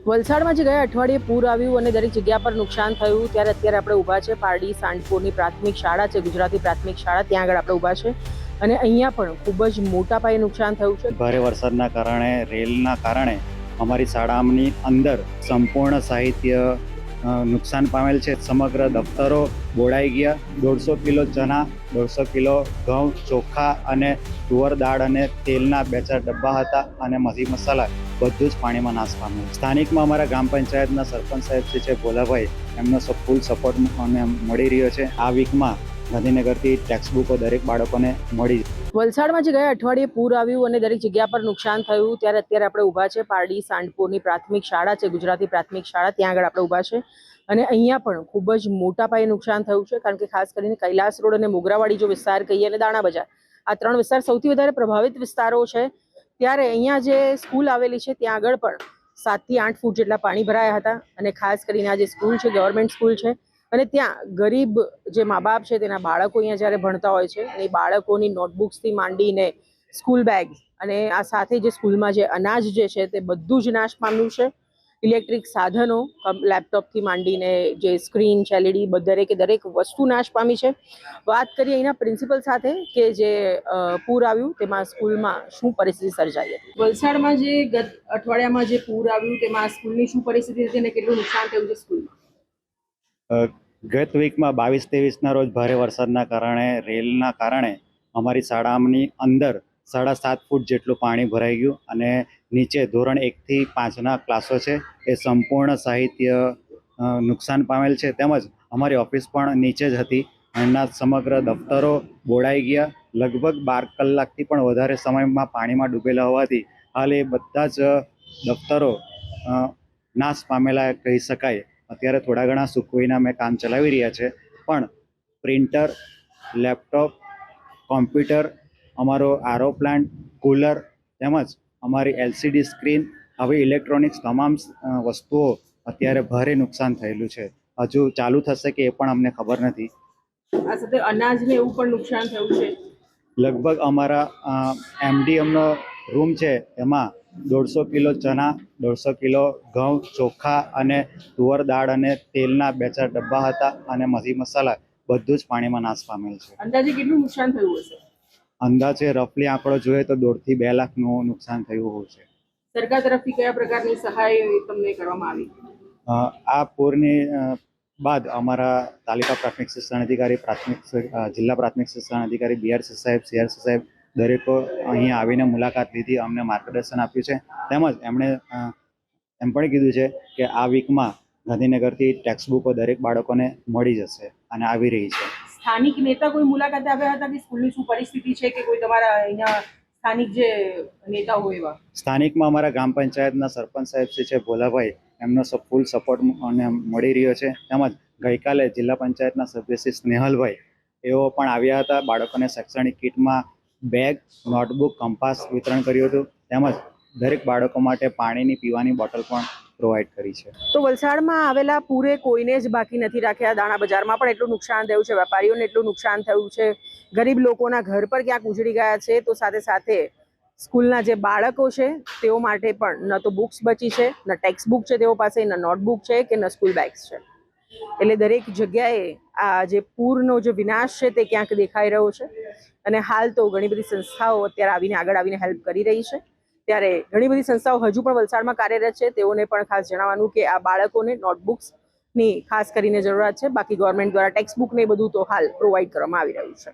વલસાડમાં જે ગયા અઠવાડિયે પૂર આવ્યું અને દરેક જગ્યા પર નુકસાન થયું ત્યારે અત્યારે આપણે ઊભા છે પારડી સાંઢપુરની પ્રાથમિક શાળા છે, ગુજરાતી પ્રાથમિક શાળા, ત્યાં આગળ આપણે ઊભા છે અને અહીંયા પણ ખૂબ જ મોટા પાયે નુકસાન થયું છે. ભારે વરસાદના કારણે, રેલના કારણે અમારી શાળાની અંદર સંપૂર્ણ સાહિત્ય નુકસાન પામેલ છે. સમગ્ર દફતરો બોળાઈ ગયા. 150 કિલો ચણા, 150 કિલો ઘઉં, ચોખા અને તુવર દાળ અને તેલના 2-4 ડબ્બા હતા અને મરી મસાલા બધું જ પાણીમાં નાશ પામ્યું. સ્થાનિકમાં અમારા ગ્રામ પંચાયતના સરપંચ સાહેબ જે છે ભોલાભાઈ, એમનો ફૂલ સપોર્ટ અમને મળી રહ્યો છે. આ વીકમાં ગાંધીનગરથી ટેક્સ્ટ બુકો દરેક બાળકોને મળી. વલસાડમાં જે ગયા અઠવાડિયે પૂર આવ્યું અને દરેક જગ્યા પર નુકસાન થયું ત્યારે અત્યારે આપણે ઊભા છે પારડી સાંઢપુરની પ્રાથમિક શાળા છે, ગુજરાતી પ્રાથમિક શાળા, ત્યાં આગળ આપણે ઊભા છે અને અહીંયા પણ ખૂબ જ મોટા પાયે નુકસાન થયું છે. કારણ કે ખાસ કરીને કૈલાસ રોડ અને મોગરાવાડી જો વિસ્તાર કહીએ અને દાણા બજાર, આ 3 વિસ્તાર સૌથી વધારે પ્રભાવિત વિસ્તારો છે. ત્યારે અહીંયા જે સ્કૂલ આવેલી છે ત્યાં આગળ પણ 7 થી 8 ફૂટ જેટલા પાણી ભરાયા હતા અને ખાસ કરીને આ જે સ્કૂલ છે ગવર્મેન્ટ સ્કૂલ છે અને ત્યાં ગરીબ જે મા બાપ છે તેના બાળકો અહીંયા જ્યારે ભણતા હોય છે અને એ બાળકોની નોટબુક્સથી માંડીને સ્કૂલ બેગ અને આ સાથે જે સ્કૂલમાં જે અનાજ જે છે તે બધું જ નાશ પામ્યું છે. ઇલેક્ટ્રિક સાધનો, લેપટોપથી માંડીને જે સ્ક્રીન છે, LED, દરેક વસ્તુ નાશ પામી છે. વાત કરીએ અહીંના પ્રિન્સિપલ સાથે કે જે પૂર આવ્યું તેમાં સ્કૂલમાં શું પરિસ્થિતિ સર્જાઈ હતી. વલસાડમાં જે ગત અઠવાડિયામાં જે પૂર આવ્યું તેમાં સ્કૂલની શું પરિસ્થિતિ હતી અને કેટલું નુકસાન થયું છે સ્કૂલમાં? ગત વીકમાં 22-23ના રોજ ભારે વરસાદના કારણે, રેલના કારણે અમારી શાળાની અંદર 7.5 ફૂટ જેટલું પાણી ભરાઈ ગયું અને નીચે ધોરણ 1 થી 5ના ક્લાસો છે એ સંપૂર્ણ સાહિત્ય નુકસાન પામેલ છે. તેમજ અમારી ઓફિસ પણ નીચે જ હતી. એમના સમગ્ર દફતરો બોળાઈ ગયા. લગભગ 12 કલાકથી પણ વધારે સમયમાં પાણીમાં ડૂબેલા હોવાથી હાલ એ બધા જ દફતરો નાશ પામેલા કહી શકાય. અત્યારે થોડા ઘણા સૂકવીને અમે કામ ચલાવી રહ્યા છે, પણ પ્રિન્ટર, લેપટોપ, કોમ્પ્યુટર, અમારો આરો પ્લાન્ટ, કુલર તેમજ અમારી LCD સ્ક્રીન, આવી ઇલેક્ટ્રોનિક્સ તમામ વસ્તુઓ અત્યારે ભારે નુકસાન થયેલું છે. હજુ ચાલુ થશે કે એ પણ અમને ખબર નથી. આ સાથે અનાજને એવું પણ નુકસાન થયું છે. લગભગ અમારા MDMનો રૂમ છે એમાં 150 કિલો ચણા, 150 કિલો ઘઉં, ચોખા અને તુવર દાળ અને તેલના 2-4 ડબ્બા હતા અને મરી મસાલા બધું જ પાણીમાં નાશ પામેલ છે. અંદાજે કેટલું નુકસાન થયું હશે? અંદાજે રફલી આંકડો જોઈએ તો 1.5 થી 2 લાખનું નુકસાન થયું હોય છે. સરકાર તરફથી કયા પ્રકારની સહાય તમને કરવામાં આવી? આ પૂરની બાદ અમારા તાલુકા પ્રાથમિક શિક્ષણ અધિકારી, જિલ્લા પ્રાથમિક શિક્ષણ અધિકારી BRC સાહેબ, CRC સાહેબ દરેકો અહીંયા આવીને મુલાકાત લીધી, અમને માર્ગદર્શન આપ્યું છે. તેમજ એમણે એમ પણ કીધું છે કે આ વીકમાં ગાંધીનગરથી ટેક્સ્ટ બુકો દરેક બાળકોને મળી જશે અને આવી રહી છે. સ્થાનિક નેતા કોઈ મુલાકાતે આવ્યા હતા કે સ્કૂલની શું પરિસ્થિતિ છે કે કોઈ તમારા અહીંયા સ્થાનિક જે નેતા હોય એવા? સ્થાનિકમાં અમારા ગ્રામ પંચાયતના સરપંચ સાહેબ જે છે ભોલાભાઈ, એમનો ફૂલ સપોર્ટ અમને મળી રહ્યો છે. તેમજ ગઈકાલે જિલ્લા પંચાયતના સભ્ય શ્રી સ્નેહલભાઈ, એઓ પણ આવ્યા હતા. બાળકોને શૈક્ષણિક કિટમાં બેગ, નોટબુક, કંપાસ વિતરણ કર્યું હતું. તેમજ દરેક બાળકો માટે પાણીની પીવાની બોટલ પણ પ્રોવાઈડ કરી છે. તો વલસાડમાં આવેલા પૂરે કોઈને જ બાકી નથી રાખ્યા. દાણા બજારમાં પણ એટલું નુકસાન થયું છે, વેપારીઓને એટલું નુકસાન થયું છે, ગરીબ લોકોના ઘર પર ક્યાંક ઉજળી ગયા છે. તો સાથે સાથે સ્કૂલના જે બાળકો છે તેઓ માટે પણ ન તો બુક્સ બચી છે, ન ટેક્સ્ટ બુક છે તેઓ પાસે, ન નોટબુક છે કે ન સ્કૂલ બેગ્સ છે. એટલે દરેક જગ્યાએ આ જે પૂરનો જે વિનાશ છે તે ક્યાંક દેખાઈ રહ્યો છે અને હાલ તો ઘણી બધી સંસ્થાઓ અત્યારે આગળ આવીને હેલ્પ કરી રહી છે. ત્યારે ઘણી બધી સંસ્થાઓ હજુ પણ વલસાડમાં કાર્યરત છે. તેઓને પણ ખાસ જણાવવાનું કે આ બાળકોને નોટબુક્સની ખાસ કરીને જરૂરિયાત છે. બાકી ગવર્મેન્ટ દ્વારા ટેક્સ્ટ બુક ને બધું તો હાલ પ્રોવાઈડ કરવામાં આવી રહ્યું છે.